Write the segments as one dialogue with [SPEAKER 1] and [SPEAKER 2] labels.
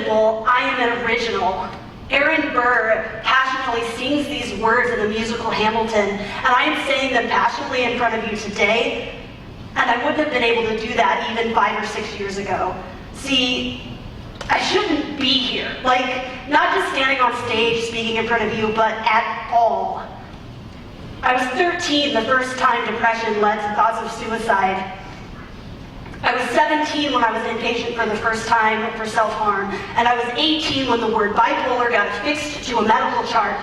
[SPEAKER 1] symbol, I am an original. Aaron Burr passionately sings these words in the musical Hamilton, and I am saying them passionately in front of you today, and I wouldn't have been able to do that even 5 or 6 years ago. See, I shouldn't be here. Like, not just standing on stage speaking in front of you, but at all. I was 13 the first time depression led to thoughts of suicide. I was 17 when I was inpatient for the first time for self-harm, and I was 18 when the word bipolar got affixed to a medical chart,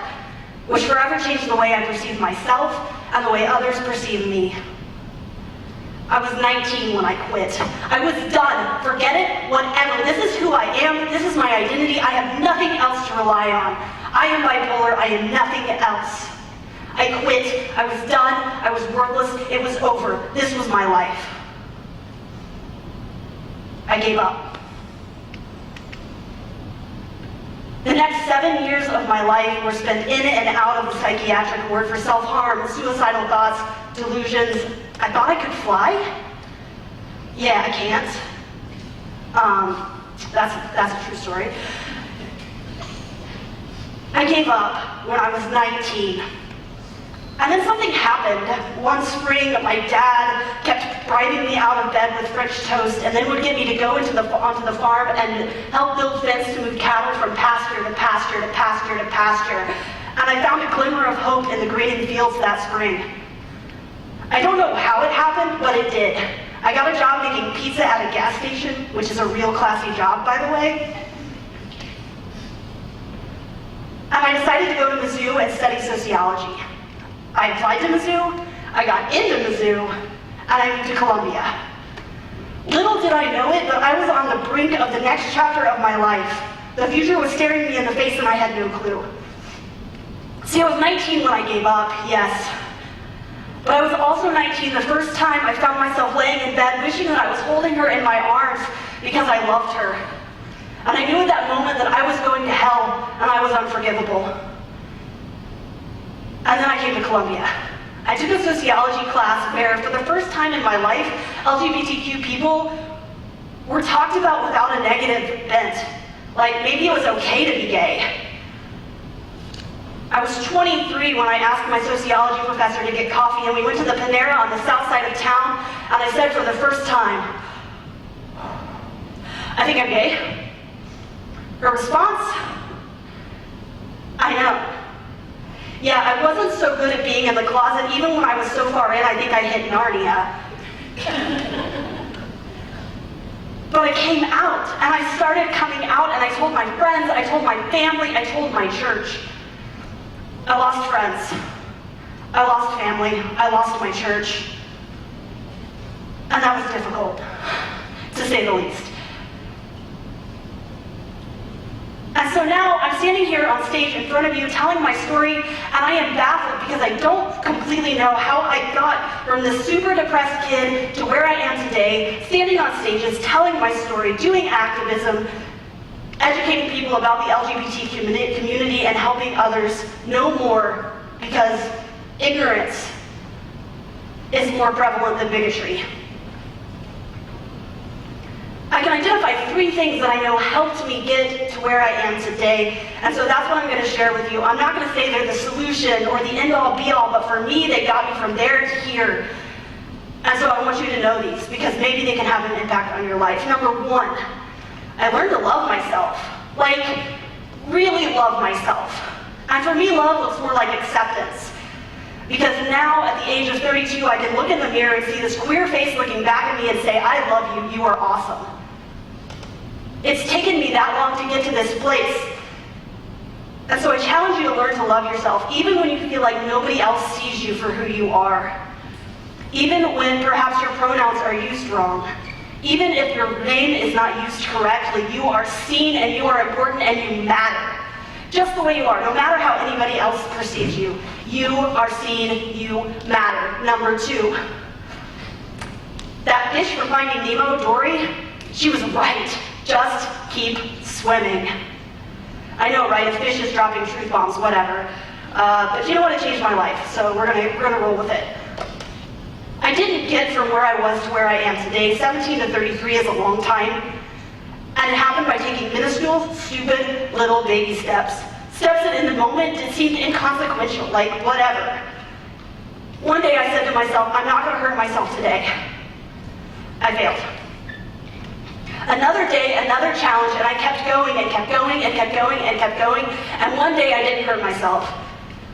[SPEAKER 1] which forever changed the way I perceived myself and the way others perceive me. I was 19 when I quit. I was done. Forget it, whatever. This is who I am. This is my identity. I have nothing else to rely on. I am bipolar. I am nothing else. I quit. I was done. I was worthless. It was over. This was my life. I gave up. The next 7 years of my life were spent in and out of the psychiatric ward for self-harm, suicidal thoughts, delusions. I thought I could fly. Yeah, I can't. That's a true story. I gave up when I was 19. And then something happened. One spring, my dad kept driving me out of bed with French toast and then would get me to go onto the farm and help build fence to move cattle from pasture to pasture to pasture to pasture. And I found a glimmer of hope in the green fields that spring. I don't know how it happened, but it did. I got a job making pizza at a gas station, which is a real classy job, by the way. And I decided to go to Mizzou and study sociology. I applied to Mizzou, I got into Mizzou, and I moved to Columbia. Little did I know it, but I was on the brink of the next chapter of my life. The future was staring me in the face and I had no clue. See, I was 19 when I gave up, yes. But I was also 19 the first time I found myself laying in bed wishing that I was holding her in my arms because I loved her. And I knew at that moment that I was going to hell and I was unforgivable. And then I came to Columbia. I took a sociology class where, for the first time in my life, LGBTQ people were talked about without a negative bent. Like, maybe it was okay to be gay. I was 23 when I asked my sociology professor to get coffee, and we went to the Panera on the south side of town, and I said for the first time, I think I'm gay. Her response, I know. Yeah, I wasn't so good at being in the closet. Even when I was so far in, I think I hit Narnia. But I came out, and I started coming out, and I told my friends, I told my family, I told my church. I lost friends. I lost family. I lost my church. And that was difficult, to say the least. And so now I'm standing here on stage in front of you telling my story, and I am baffled because I don't completely know how I got from this super depressed kid to where I am today, standing on stages, telling my story, doing activism, educating people about the LGBT community and helping others know more, because ignorance is more prevalent than bigotry. I can identify 3 things that I know helped me get to where I am today, and so that's what I'm going to share with you. I'm not going to say they're the solution or the end-all be-all, but for me, they got me from there to here. And so I want you to know these, because maybe they can have an impact on your life. Number 1, I learned to love myself. Like, really love myself. And for me, love looks more like acceptance. Because now, at the age of 32, I can look in the mirror and see this queer face looking back at me and say, I love you, you are awesome. It's taken me that long to get to this place. And so I challenge you to learn to love yourself, even when you feel like nobody else sees you for who you are. Even when perhaps your pronouns are used wrong. Even if your name is not used correctly, you are seen and you are important and you matter. Just the way you are, no matter how anybody else perceives you. You are seen, you matter. Number 2, that fish from Finding Nemo, Dory, she was right. Just keep swimming. I know, right? A fish is dropping truth bombs, whatever. But you know what? It changed my life, so we're gonna roll with it. I didn't get from where I was to where I am today. 17 to 33 is a long time. And it happened by taking minuscule, stupid, little baby steps. Steps that in the moment it seemed inconsequential, like whatever. One day I said to myself, I'm not going to hurt myself today. I failed. Another day, another challenge, and I kept going and kept going and kept going and kept going. And one day I didn't hurt myself.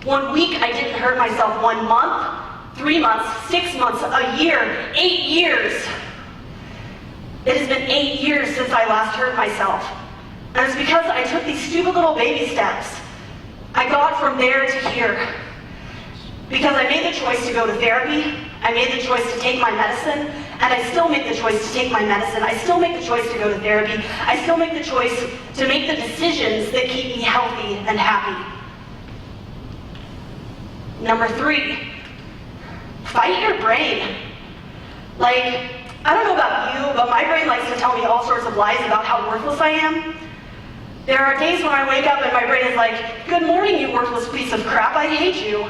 [SPEAKER 1] 1 week I didn't hurt myself. 1 month, 3 months, 6 months, a year, 8 years. It has been 8 years since I last hurt myself. And it's because I took these stupid little baby steps. I got from there to here. Because I made the choice to go to therapy, I made the choice to take my medicine, and I still make the choice to take my medicine. I still make the choice to go to therapy. I still make the choice to make the decisions that keep me healthy and happy. Number 3, fight your brain. Like, I don't know about you, but my brain likes to tell me all sorts of lies about how worthless I am. There are days when I wake up and my brain is like, good morning, you worthless piece of crap, I hate you.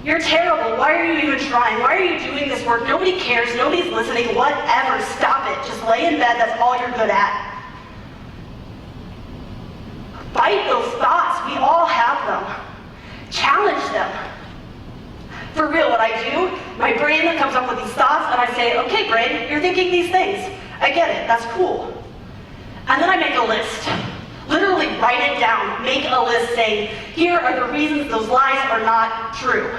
[SPEAKER 1] You're terrible, why are you even trying? Why are you doing this work? Nobody cares, nobody's listening, whatever, stop it. Just lay in bed, that's all you're good at. Fight those thoughts, we all have them. Challenge them. For real, what I do, my brain comes up with these thoughts and I say, okay brain, you're thinking these things. I get it, that's cool. And then I make a list. Literally write it down, make a list saying, here are the reasons those lies are not true.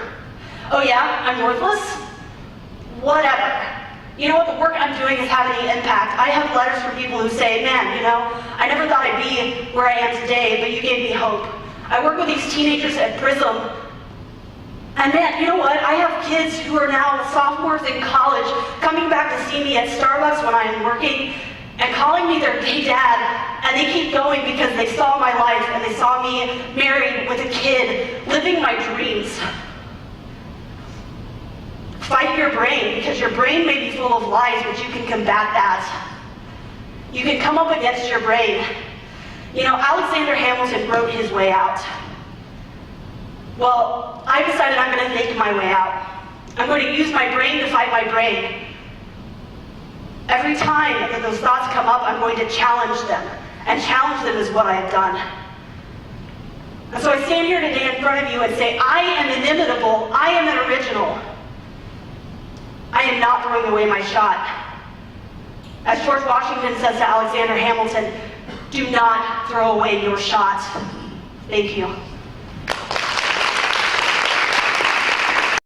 [SPEAKER 1] Oh yeah, I'm worthless? Whatever. You know what, the work I'm doing is having an impact. I have letters from people who say, man, you know, I never thought I'd be where I am today, but you gave me hope. I work with these teenagers at Prism, and man, you know what, I have kids who are now sophomores in college coming back to see me at Starbucks when I'm working, and calling me their gay dad, and they keep going because they saw my life and they saw me married with a kid, living my dreams. Fight your brain, because your brain may be full of lies, but you can combat that. You can come up against your brain. You know, Alexander Hamilton wrote his way out. Well, I decided I'm going to think my way out. I'm going to use my brain to fight my brain. Every time that those thoughts come up, I'm going to challenge them. And challenge them is what I have done. And so I stand here today in front of you and say, I am inimitable, I am an original. I am not throwing away my shot. As George Washington says to Alexander Hamilton, do not throw away your shot. Thank you.